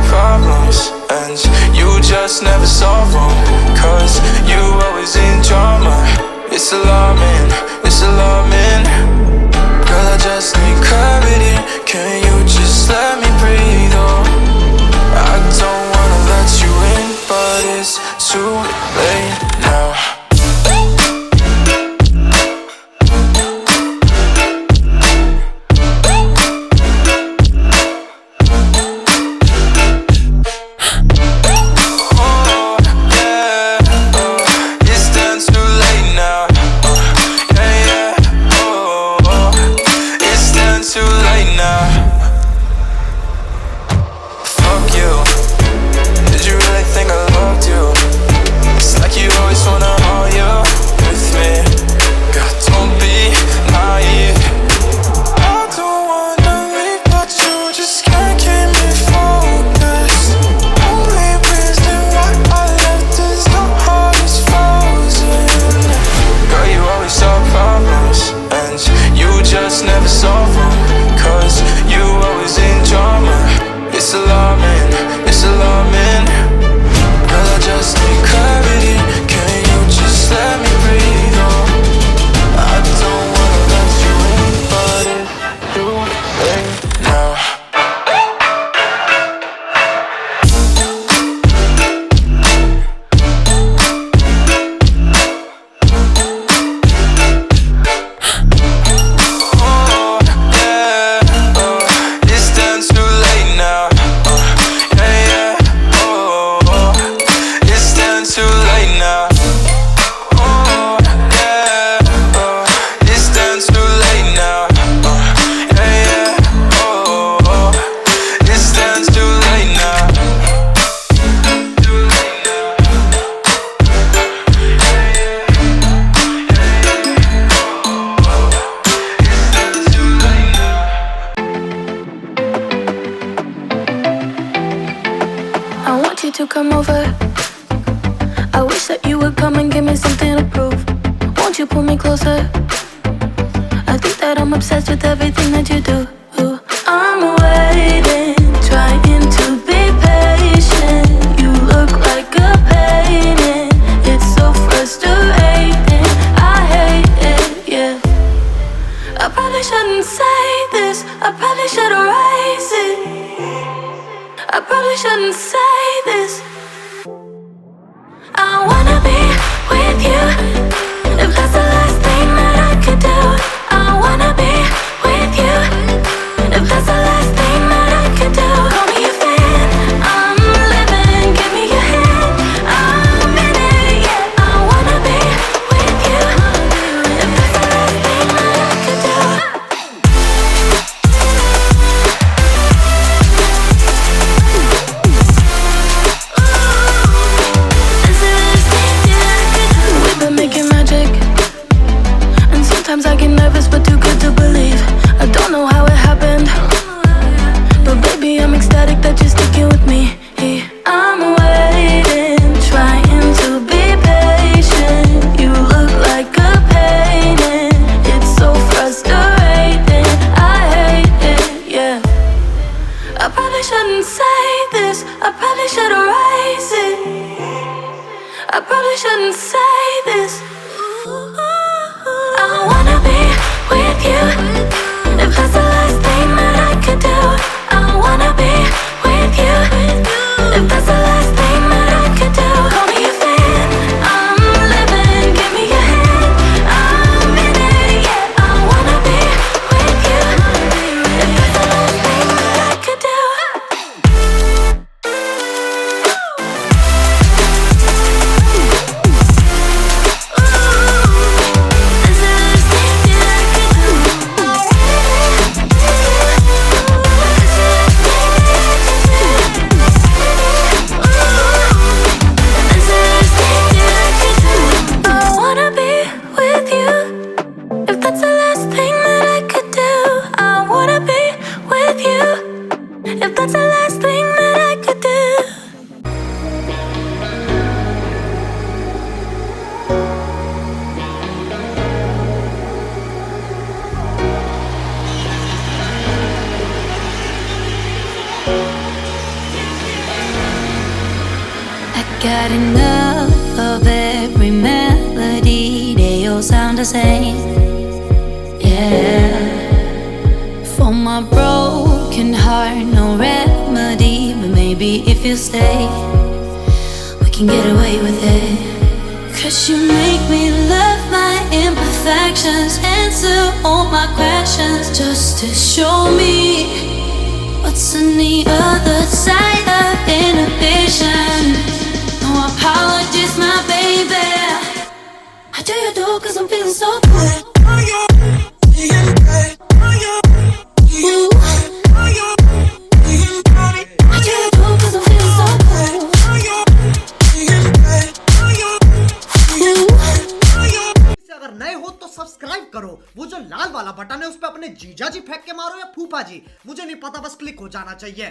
problems and you just never solve them, 'cause you always in drama. It's alarming, it's alarming. Girl, I just need clarity. Can you just let me breathe? Oh, I don't wanna let you in, but it's too late now. To come over, I wish that you would come and give me something to prove. Won't you pull me closer? I think that I'm obsessed with everything that you do. I'm waiting, trying to be patient. You look like a painting, it's so frustrating. I hate it, yeah. I probably shouldn't say this, I probably should erase it. I probably shouldn't say this. I wanna be with you, if that's the last thing that I could do. I wanna be with you, if that's the last thing that I could do. Call me a fan, I'm living, give me your hand, I'm in it, yeah. I wanna be with you, if that's the last thing that I could do. Sometimes I get nervous but too good to believe. I don't know how it happened, but baby I'm ecstatic that you're sticking with me. I'm waiting, trying to be patient. You look like a painting, it's so frustrating. I hate it, yeah. I probably shouldn't say this, I probably should erase it. I probably shouldn't say this. I wanna be with you, if that's the last thing that I could do. I wanna be with you, if that's the last thing that I could do. Call me a fan, I'm living, give me your hand, I'm in it, yeah. I wanna be with you, if that's the last thing that I could do. If that's the last thing that I could do. got enough of every melody. They all sound the same. Yeah. For my broken heart, no remedy. But maybe if you stay, we can get away with it. 'Cause you make me love my imperfections, answer all my questions, just to show me what's on the other side of inhibition. No apologies, my baby. I do you do 'cause I'm feeling so good. Ooh. I do you do 'cause I'm feeling so good. अगर नए हो तो subscribe करो, वो जो लाल वाला button है उस पे अपने जीजा जी फेंक के मारो या फूफा जी, मुझे नहीं पता, बस क्लिक हो जाना चाहिए।